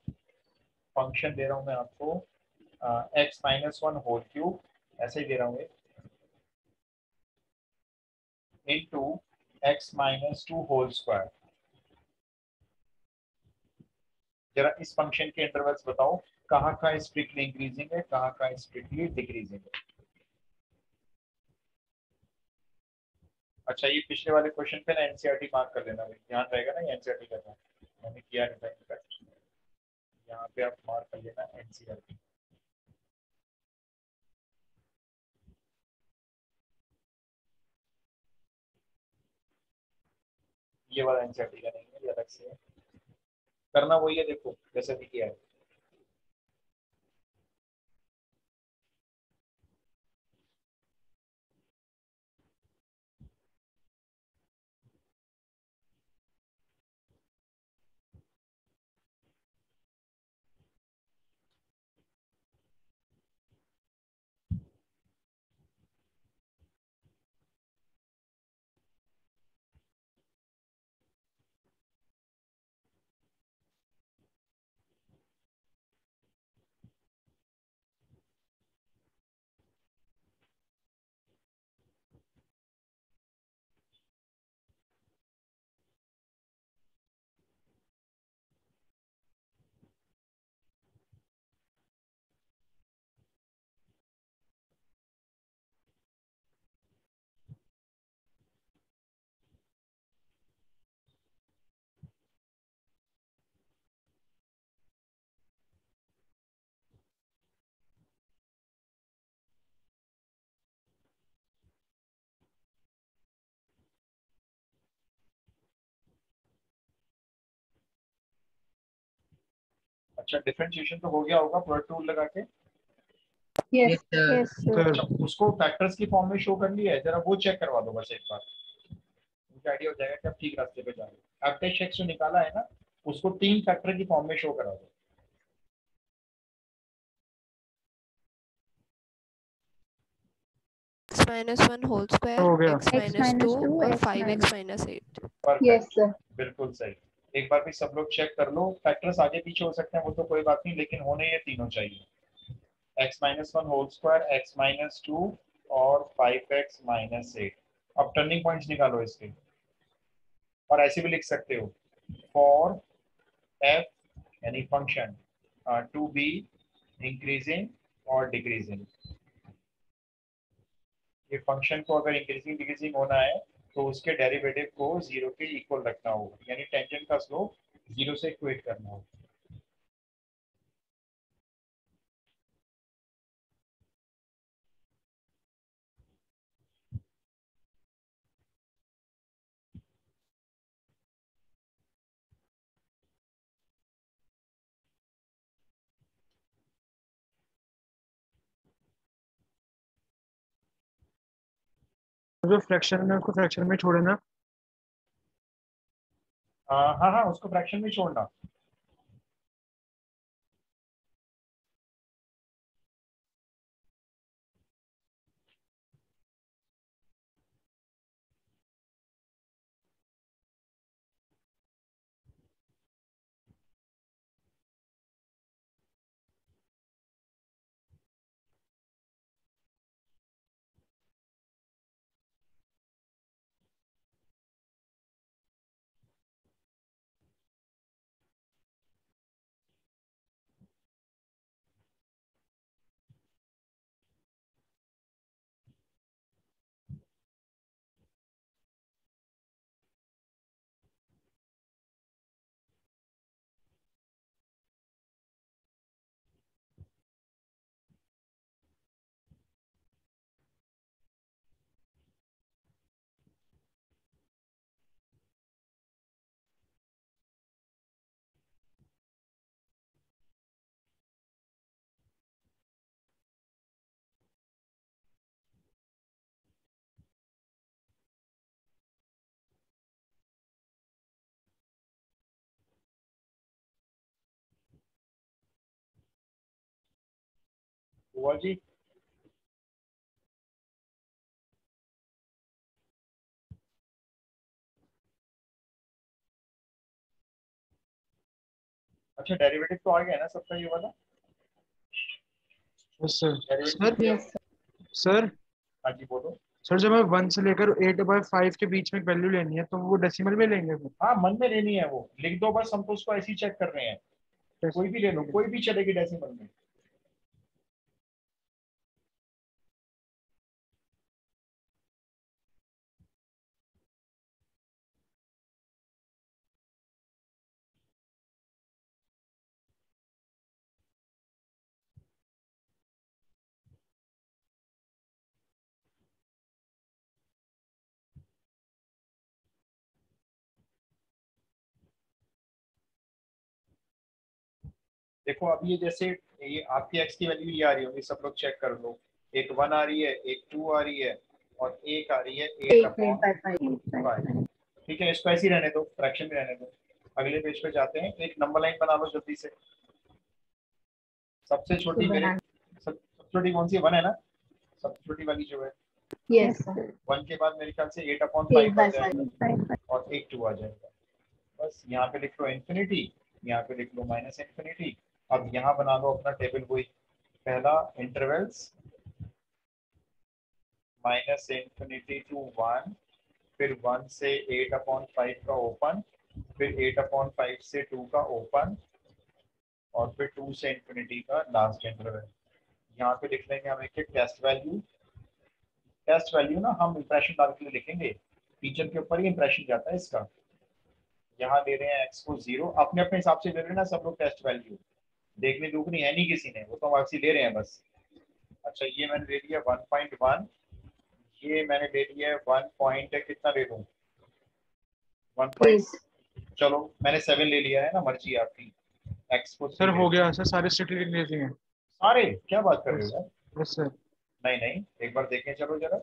फंक्शन दे रहा हूं मैं आपको, x-1 होल क्यूब, ऐसे ही दे रहा हूँ, इंटू x-2 होल स्क्वायर। जरा इस फंक्शन के इंटरवल्स बताओ, कहाँ का स्ट्रिक्टली इंक्रीजिंग है, कहाँ का स्ट्रिक्टली डिक्रीजिंग है। अच्छा ये पिछले वाले क्वेश्चन पे ना एनसीईआरटी मार्क कर लेना, भाई ध्यान रहेगा ना, ये एनसीईआरटी करना, मैंने किया नहीं था इनफैक्ट, यहाँ पे आप मार्क कर लेना एनसीईआरटी। ये वाला एनसीईआरटी का नहीं है, ये अलग से है। करना वही है, देखो जैसे भी किया है। अच्छा, डिफरेंशिएशन तो हो गया होगा प्लॉट टूल लगा के। Yes. Yes, sir. अच्छा, उसको फैक्टर्स की फॉर्म में शो कर लिया है, जरा वो चेक करवा दो बस एक बार, मुझे आइडिया हो जाएगा कि आप ठीक रास्ते पे जा रहे हो। आपने एक्स जो निकाला है ना, उसको 3 फैक्टर की फॉर्म में शो करा दो। X minus 1 whole square, हो गया। x X minus 2 minus 2, और X 5x minus. minus 8. Perfect, Yes, sir. बिल्कुल सही। एक बार भी सब लोग चेक कर लो, फैक्टर्स आगे पीछे हो सकते हैं वो तो कोई बात नहीं, लेकिन होने ये तीनों चाहिए। x minus 1 whole square, x minus 2 और 5x माइनस 8। अब टर्निंग पॉइंट्स निकालो इसके, और ऐसे भी लिख सकते हो फॉर f यानी फंक्शन टू बी इंक्रीजिंग और डिक्रीजिंग। ये फंक्शन को अगर इंक्रीजिंग डिक्रीजिंग होना है तो उसके डेरिवेटिव को 0 के इक्वल रखना होगा, यानी टेंजेंट का स्लोप 0 से इक्वेट करना होगा। जो फ्रैक्शन में, उसको फ्रैक्शन में छोड़े ना। हाँ हाँ, उसको फ्रैक्शन में छोड़ना। हुआ जी? अच्छा, डेरिवेटिव तो आ गया ना सबका ये वाला? Sir derivative sir Yes, sir. Sir हाँ जी बोलो। सर जब हमें 1 से लेकर 8/5 के बीच में वैल्यू लेनी है तो वो डेसिमल में लेंगे फिर? हाँ, मन में लेनी है, वो लिख दो बस, हम तो उसको ऐसे ही चेक कर रहे हैं। कोई भी ले लो, कोई भी चलेगी डेसिमल में। देखो अब ये जैसे ये आपकी एक्स की वैल्यू ये आ रही होगी, सब लोग चेक कर लो। एक 1 आ रही है, एक 2 आ रही है, और एक आ रही है 8 8 अपॉन by 5. 5। ठीक है, इसको ऐसे ही रहने दो, फ्रैक्शन में रहने दो। अगले पेज पे जाते हैं, एक नंबर लाइन बना लो जल्दी से। सबसे छोटी मेरे सबसे छोटी कौन सी 1 है ना, सबसे छोटी वाली जो है। Yes, sir. 1 के बाद मेरे ख्याल से 8 अपॉन 8 5 आ by जाएगा 5. और एक 2 आ जाएगा। बस यहाँ पे लिख लो इन्फिनिटी, यहाँ पे लिख लो माइनस इन्फिनिटी। अब यहाँ बना लो अपना टेबल, वही पहला इंटरवल्स माइनस इन्फिनिटी टू 1, फिर 1 से 8/5 का ओपन, फिर 8/5 से 2 का ओपन, और फिर 2 से इन्फिनिटी का लास्ट इंटरवल। यहाँ पे लिख लेंगे हम एक टेस्ट वैल्यू। टेस्ट वैल्यू ना हम इंप्रेशन डाल के लिखेंगे, टीचर के ऊपर ही इंप्रेशन जाता है इसका। यहाँ ले रहे हैं एक्स को 0, अपने अपने हिसाब से ले रहे हैं ना सब लोग टेस्ट वैल्यू, देखने दुखनी है नहीं किसी ने, वो तो हम आपसे ले रहे हैं बस। अच्छा, ये मैंने ले लिया 1.1, ये मैंने ले लिया 1 पॉइंट कितना ले लूँ, 1 पॉइंट, Please. चलो मैंने 7 ले लिया है ना, मर्जी है आपकी। x को सर 3 हो गया सर, सारे स्ट्रिक्टली इंक्रीजिंग है। सारे क्या बात कर रहे हो यार? Yes sir. नहीं नहीं, एक बार देखें चलो जरा।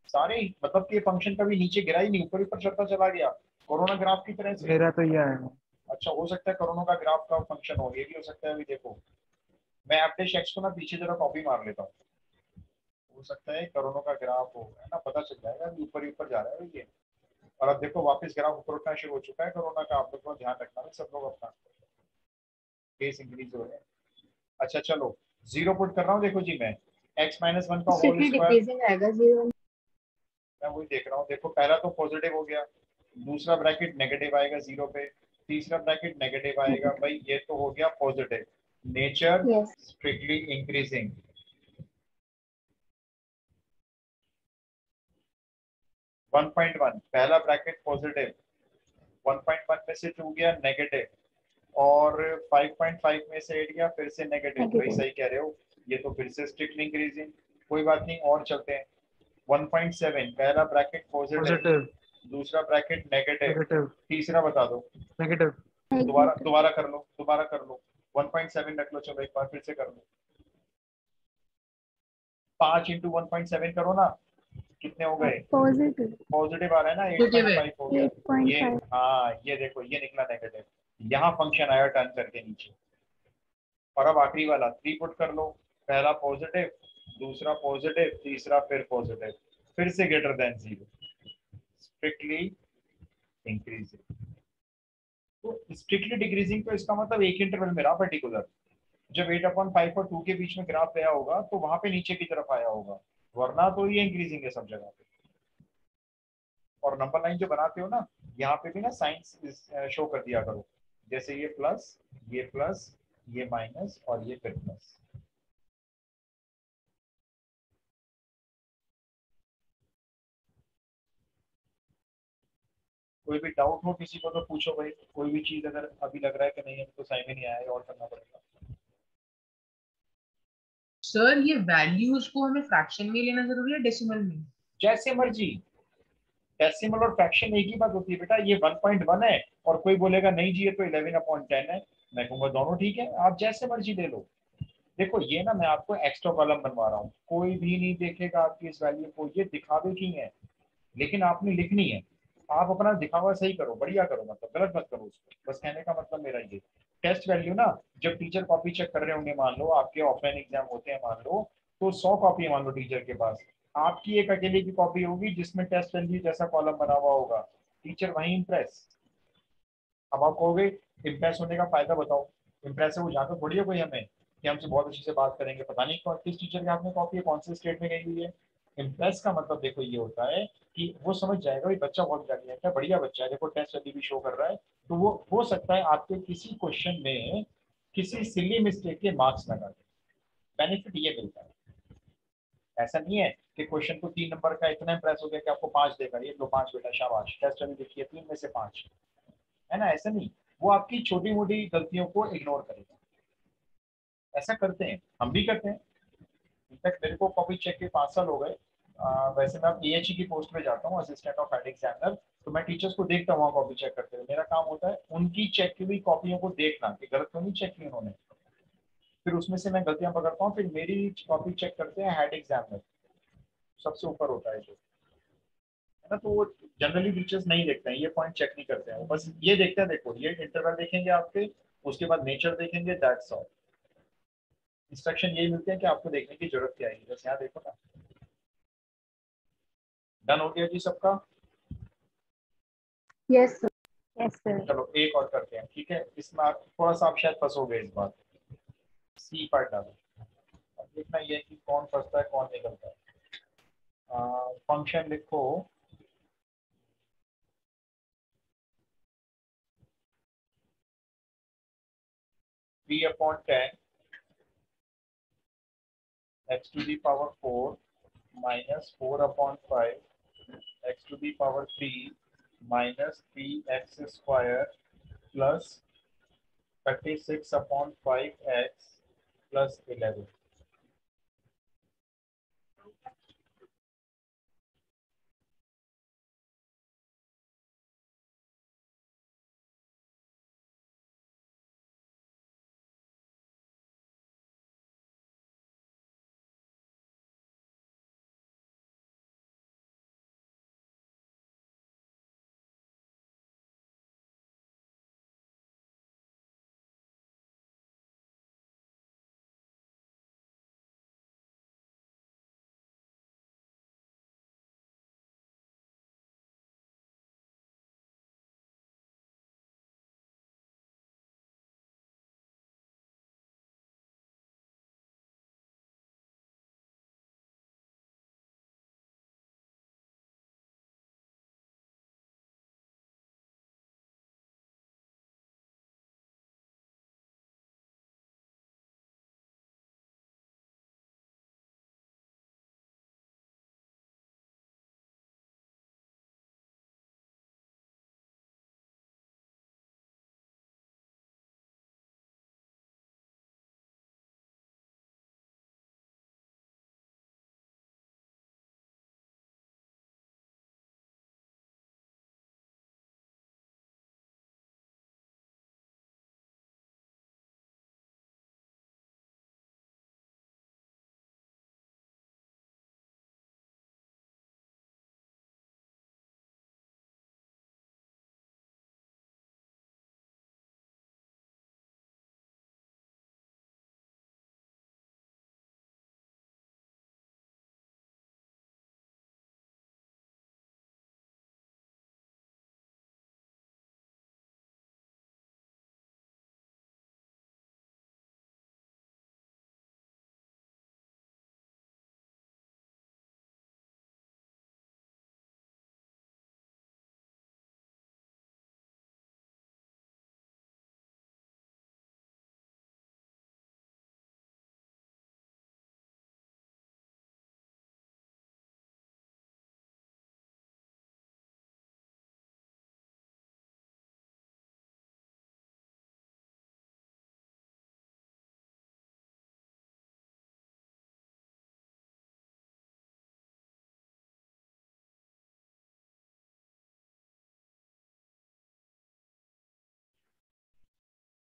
सारे मतलब कि ये फंक्शन कभी नीचे गिरा ही नहीं, ऊपर ऊपर चढ़ता चला गया कोरोना ग्राफ की तरह से। मेरा तो ये आया है। अच्छा, हो सकता है कोरोना का ग्राफ का फंक्शन हो, ये भी हो सकता है। अभी देखो, मैं अपने शेक्स को ना पीछे जरा कॉपी मार लेता हूँ। हो सकता है कोरोना का ग्राफ हो, है ना, पता चल जाएगा। अभी ऊपर ही ऊपर जा रहा है ये। और अब देखो वापस ग्राफ ऊपर उठना शुरू हो चुका है कोरोना का। आप लोग को ध्यान रखना है, सब लोग अपना केस इंक्रीज हो रहे हैं। अच्छा चलो, जीरो पुट कर रहा हूँ। देखो जी मैं, x-1 का होल स्ट्रिक्टली स्क्वायर, डिक्रीजिंग आएगा 0। मैं वही देख रहा हूँ। देखो पहला तो पॉजिटिव हो गया, दूसरा ब्रैकेट नेगेटिव आएगा 0 पे, तीसरा ब्रैकेट नेगेटिव आएगा। भाई ये तो हो गया positive. Nature yes. Strictly increasing. 1.1 पहला ब्रैकेट पॉजिटिव, 1.1 में से 2 गया नेगेटिव, और 5.5 में से 8 गया फिर से नेगेटिव। भाई नेगेटिव। सही कह रहे हो, ये तो फिर से स्ट्रिक्टली इंक्रीजिंग। कोई बात नहीं, और चलते हैं। 1.7 पहला ब्रैकेट पॉजिटिव, पॉजिटिव, दूसरा ब्रैकेट नेगेटिव, नेगेटिव, तीसरा बता दो। नेगेटिव। दोबारा नेगेटिव। दोबारा कर लो, दोबारा कर लो। 1.7 रख लो, चलो एक बार फिर से कर लो। 5 इंटू 1.7 करो ना, कितने हो गए? पॉजिटिव। पॉजिटिव आ रहा है ना, पॉजिटिव है। 8.5 हो गया। ये 8.5। हाँ, ये देखो ये निकला नेगेटिव। यहाँ फंक्शन आया टर्न करके नीचे। और अब आखिरी वाला 3 पुट कर लो। पहला पॉजिटिव, दूसरा पॉजिटिव, तीसरा फिर पॉजिटिव, फिर से ग्रेटर देन 0, स्ट्रिक्टली इंक्रीजिंग। तो स्ट्रिक्टली डिक्रीजिंग, तो इसका मतलब एक इंटरवल में रहा पर्टिकुलर। जब 8/5 और 2 के बीच में ग्राफ गया होगा तो वहां पे नीचे की तरफ आया होगा, वरना तो ये इंक्रीजिंग है सब जगह पे। और नंबर लाइन जो बनाते हो ना, यहाँ पे भी ना साइंस शो कर दिया करो, जैसे ये प्लस, ये प्लस, ये माइनस और ये फिर प्लस। कोई भी डाउट हो किसी को तो पूछो भाई। कोई भी चीज अगर अभी लग रहा है कि नहीं है तो सही में नहीं आया है और करना पड़ेगा। सर ये वैल्यूज को हमें फ्रैक्शन में लेना जरूरी है डेसिमल में? जैसे मर्जी। डेसिमल और फ्रैक्शन एक ही बात होती है बेटा। ये 1.1 है और कोई बोलेगा नहीं जी ये तो 11/10 है, मैं कहूंगा दोनों ठीक है, आप जैसे मर्जी ले लो। देखो ये ना, मैं आपको एक्स्ट्रा कॉलम बनवा रहा हूँ, कोई भी नहीं देखेगा आपकी इस वैल्यू को, ये दिखावे की है, लेकिन आपने लिखनी है। आप अपना दिखावा सही करो, बढ़िया करो, मतलब गलत मत करो उसको, बस कहने का मतलब मेरा ये। टेस्ट वैल्यू ना, जब टीचर कॉपी चेक कर रहे होंगे, मान लो आपके ऑफलाइन एग्जाम होते हैं मान लो, तो 100 कॉपी मान लो टीचर के पास, आपकी एक अकेले की कॉपी होगी जिसमें टेस्ट वैल्यू जैसा कॉलम बना हुआ होगा। टीचर वहीं इम्प्रेस। अब आप कहोगे इम्प्रेस होने का फायदा बताओ। इम्प्रेस है वो जाकर थोड़ी है कोई हमें कि हमसे बहुत अच्छे से बात करेंगे, पता नहीं कौन किस टीचर के हाथ में कॉपी है, कौन से स्टेट में गई हुई है। इम्प्रेस का मतलब देखो ये होता है कि वो समझ जाएगा भाई बच्चा बहुत इंटेलिजेंट है, बढ़िया बच्चा है, देखो टेस्ट अभी भी शो कर रहा है। तो वो हो सकता है आपके किसी क्वेश्चन में किसी सिली मिस्टेक के मार्क्स लगा दे। बेनिफिट ये मिलता है। ऐसा नहीं है कि क्वेश्चन को 3 नंबर का इतना इंप्रेस हो गया कि आपको 5 देगा, ये लो 5 बेटा शाबाश, टेस्ट अभी देखिए 3 में से 5, है ना, ऐसा नहीं। वो आपकी छोटी मोटी गलतियों को इग्नोर करेगा। ऐसा करते हैं, हम भी करते हैं। इनफैक्ट मेरे को कॉपी चेक के 5 साल हो गए। वैसे मैं अब AHE की पोस्ट पे जाता हूँ, असिस्टेंट ऑफ हेड एग्जामिनर। तो मैं टीचर्स को देखता हूँ वहाँ कॉपी चेक करते हुए। मेरा काम होता है उनकी चेक की हुई कॉपियों को देखना कि गलत तो नहीं चेक की उन्होंने। फिर उसमें से मैं गलतियां पकड़ता हूँ, फिर मेरी कॉपी चेक करते हैं हेड एग्जामिनर, सबसे ऊपर होता है जो, है ना। तो वो जनरली टीचर्स नहीं देखते हैं, ये पॉइंट चेक नहीं करते हैं, वो बस ये देखते हैं, देखो ये इंटरवल देखेंगे आपके, उसके बाद नेचर देखेंगे, दैट्स ऑल। इंस्ट्रक्शन यही मिलते हैं कि आपको देखने की जरूरत क्या है, बस यहाँ देखो ना। डन हो गया जी सबका? Yes sir. Yes sir. चलो एक और करते हैं, ठीक है। इसमें आप थोड़ा सा आप शायद फंसोगे इस बार। सी पार्ट डालो। अब देखना ये है कि कौन फंसता है कौन निकलता है। फंक्शन लिखो, b/10 x⁴ minus 4/5 x⁵ minus 3x² plus 36/5x plus 11।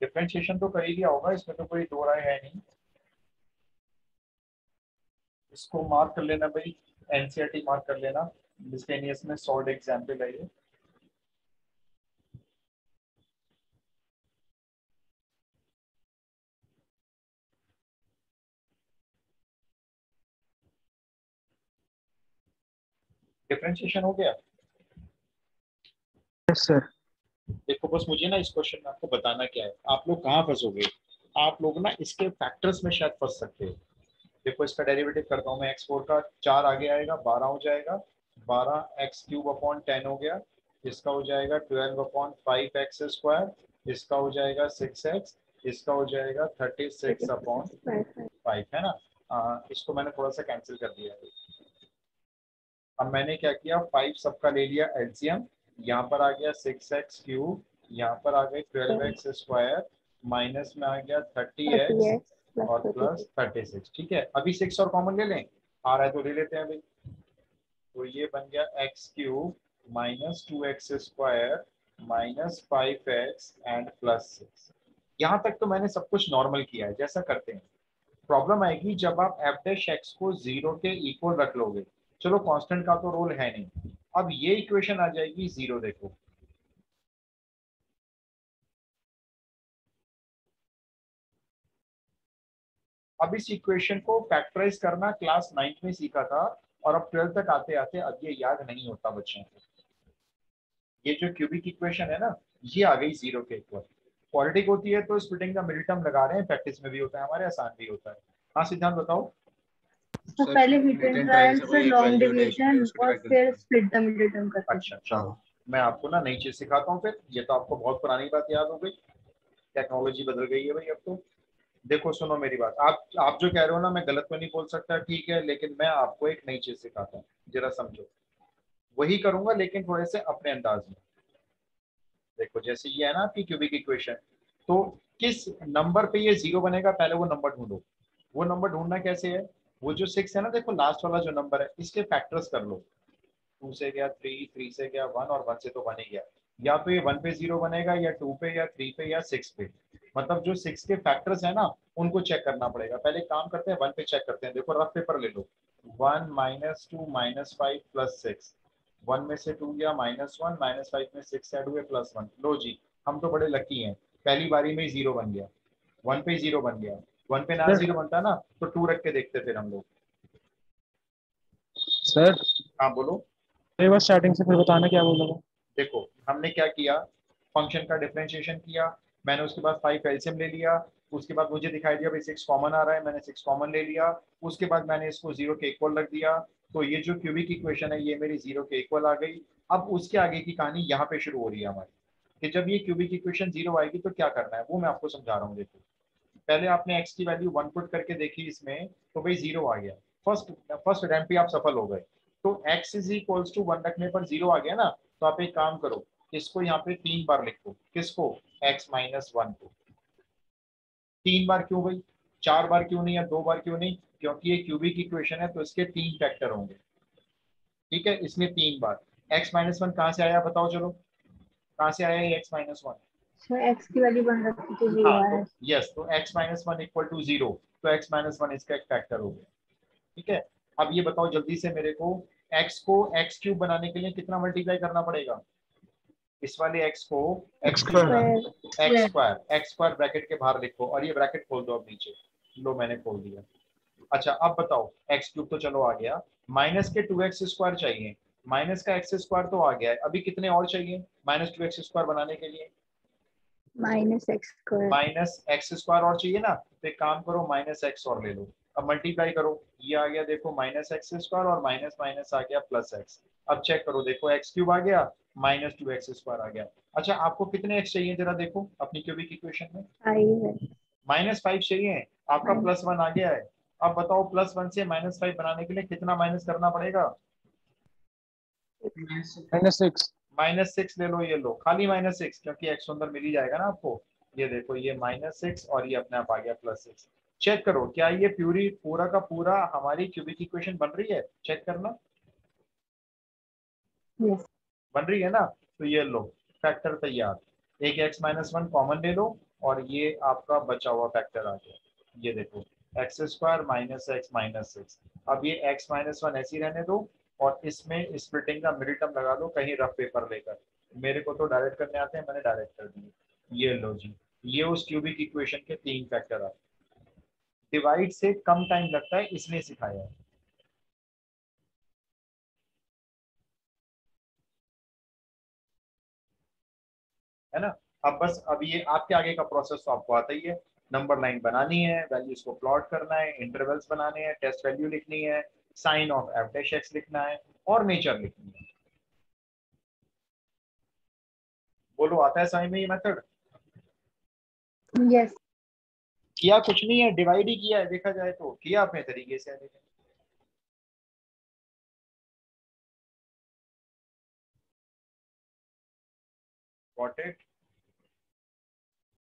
Differentiation तो कर ही लिया होगा, इसमें तो कोई दो राय है नहीं। इसको मार्क कर लेना भाई, एनसीईआरटी मार्क कर लेना, मिसलेनियस में सॉल्व एग्जाम्पल है ये। डिफरेंशिएशन हो गया। Yes sir. देखो बस मुझे ना इस क्वेश्चन में आपको बताना क्या है, आप लोग कहाँ फंसोगे, आप लोग ना इसके फैक्टर्स में शायद फंस सकते हो। देखो इसका डेरिवेटिव करता हूँ मैं, x4 का 4 आगे आएगा 12 हो जाएगा, 12x³ अपॉन 10 हो गया, इसका हो जाएगा 12/5x², इसका हो जाएगा 6x, इसका हो जाएगा 36/5 है ना। इसको मैंने थोड़ा सा कैंसिल कर दिया है। अब मैंने क्या किया, 5 सबका ले लिया एलसीएम, यहाँ पर आ गया 6x³, यहाँ पर आ गई 12x² माइनस में आ गया 30x और प्लस 36। ठीक है, अभी 6 और कॉमन ले लें, आ रहा है तो ले लेते हैं अभी। तो ये बन गया x³ minus 2x² minus 5x and plus 6। यहाँ तक तो मैंने सब कुछ नॉर्मल किया है जैसा करते हैं। प्रॉब्लम आएगी जब आप f' को 0 के इक्वल रख लोगे। चलो कांस्टेंट का तो रोल है नहीं, अब ये इक्वेशन आ जाएगी 0। देखो अब इस इक्वेशन को फैक्टराइज करना क्लास 9th में सीखा था, और अब 12th तक आते आते अब ये याद नहीं होता बच्चों को। ये जो क्यूबिक इक्वेशन है ना, ये आ गई 0 के इक्वल। क्वाड्रेटिक होती है तो स्प्लिटिंग का मिडिल टर्म लगा रहे हैं, प्रैक्टिस में भी होता है हमारे, आसान भी होता है। हाँ सिद्धांत बताओ। तो पहले हिट एंड ट्रायल से लॉन्ग डिवीजन और फिर स्प्लिट द मिडिल टर्म करते हैं। अच्छा चलो मैं आपको ना नई चीज सिखाता हूँ फिर, ये तो आपको बहुत पुरानी बात याद हो गई, टेक्नोलॉजी बदल गई है भाई अब तो। देखो सुनो मेरी बात, आप जो कह रहे हो ना मैं गलत तो नहीं बोल सकता, ठीक है, लेकिन मैं आपको एक नई चीज सिखाता हूँ, जरा समझो। वही करूंगा लेकिन थोड़े से अपने अंदाज में। देखो जैसे ये है ना आपकी क्यूबिक इक्वेशन, तो किस नंबर पे ये 0 बनेगा, पहले वो नंबर ढूंढो। वो नंबर ढूंढना कैसे है, वो जो 6 है ना, देखो लास्ट वाला जो नंबर है इसके फैक्टर्स कर लो। 2 से गया 3, 3 से गया 1 और 1 से तो 1 ही गया। या तो ये 1 पे 0 बनेगा, या 2 पे, या 3 पे, या 6 पे। मतलब जो 6 के फैक्टर्स है ना उनको चेक करना पड़ेगा। पहले काम करते हैं 1 पे चेक करते हैं। देखो रफ पेपर ले लो, 1 -2 -5 प्लस 6, 1 में से 2 गया -1, -5 में 6 ऐड हुए +1। लो जी, हम तो बड़े लकी हैं, पहली बारी में ही 0 बन गया। 1 पे 0 बन गया, 1 पे ना 0 बनता ना तो 2 रख के देखते फिर हम लोग। सर हाँ बोलो। एक बार स्टार्टिंग से फिर बताना क्या बोला था। देखो हमने क्या किया, फंक्शन का डिफरेंशिएशन किया, मैंने उसके बाद 5 एलसीएम ले लिया, उसके बाद मुझे दिखाई दिया भाई 6 कॉमन आ रहा है, मैंने 6 कॉमन ले लिया, उसके बाद मैंने इसको 0 के इक्वल रख दिया। तो ये जो क्यूबिक इक्वेशन है ये मेरी 0 के इक्वल आ गई। अब उसके आगे की कहानी यहाँ पे शुरू हो रही है हमारी, कि जब ये क्यूबिक इक्वेशन 0 आएगी तो क्या करना है वो मैं आपको समझा रहा हूँ। देखो पहले आपने x की वैल्यू 1 पुट करके देखी इसमें, तो भाई 0 आ गया, फर्स्ट अटेम्प्ट पे आप सफल हो गए। तो x इज इक्वल्स टू 1 रखने पर 0 आ गया ना, तो आप एक काम करो, इसको यहाँ पे 3 बार लिखो। किसको, x-1 को। 3 बार क्यों भाई, 4 बार क्यों नहीं या 2 बार क्यों नहीं, क्योंकि ये क्यूबिक इक्वेशन है तो इसके 3 फैक्टर होंगे। ठीक है, इसमें 3 बार। x-1 कहाँ से आया बताओ, चलो कहाँ से आया ये x-1। सो एक्स की वैल्यू बन रखी तो 0 हाँ आ रहा तो है। यस, तो x-1 इक्वल टू 0, तो x-1 इसका एक फैक्टर हो गया। ठीक है, अब ये बताओ जल्दी से मेरे को, x को x³ बनाने के लिए कितना मल्टीप्लाई करना पड़ेगा, इस वाले x को x³ स्क्वायर x² ब्रैकेट के बाहर लिखो, और ये ब्रैकेट खोल दो अब नीचे। लो मैंने खोल दिया। अच्छा अब बताओ, x³ तो चलो आ गया, माइनस के 2x² चाहिए, माइनस का x² तो आ गया है, अभी कितने और चाहिए -2x² बनाने के लिए, -x²। -x² और चाहिए ना, तो एक काम करो -x और ले लो। अब मल्टीप्लाई करो, ये आ गया देखो -x² और माइनस माइनस आ गया +x। अब चेक करो, देखो x³ आ गया, -2x² आ गया। अच्छा आपको कितने x चाहिए जरा देखो अपनी क्यूबिक इक्वेशन में, 5 है। -5 चाहिए, आपका +1 आ गया है। अब बताओ +1 से -5 बनाने के लिए कितना माइनस करना पड़ेगा, -6। -6 ले लो, ये लो खाली -6, क्योंकि x अंदर मिल ही जाएगा ना आपको। ये देखो ये -6 और ये अपने आप आ गया +6। चेक करो क्या ये पूरा का पूरा हमारी क्यूबिक इक्वेशन बन रही है, चेक करना। यस। बन रही है ना, तो ये लो फैक्टर तैयार। एक x-1 कॉमन ले लो, और ये आपका बचा हुआ फैक्टर आ गया। ये देखो x square minus x minus six. अब ये एक्स माइनस वन ऐसे ही रहने दो और इसमें स्प्लिटिंग का मिडिल टर्म लगा दो कहीं रफ पेपर लेकर। मेरे को तो डायरेक्ट करने आते हैं, मैंने डायरेक्ट कर दिए। ये लो जी, ये उस क्यूबिक इक्वेशन के 3 फैक्टर आते हैं। डिवाइड से कम टाइम लगता है इसलिए सिखाया है। है ना। अब बस अब ये आपके आगे का प्रोसेस तो आपको आता ही है। नंबर लाइन बनानी है, वैल्यूज को प्लॉट करना है, इंटरवल्स बनाने हैं, टेस्ट वैल्यू लिखनी है, sign of f dash x लिखना है और नेचर लिखनी है। बोलो आता है समझ में ये मेथड? यस। किया कुछ नहीं है, डिवाइड ही किया है, देखा जाए तो किया अपने तरीके से। Got it.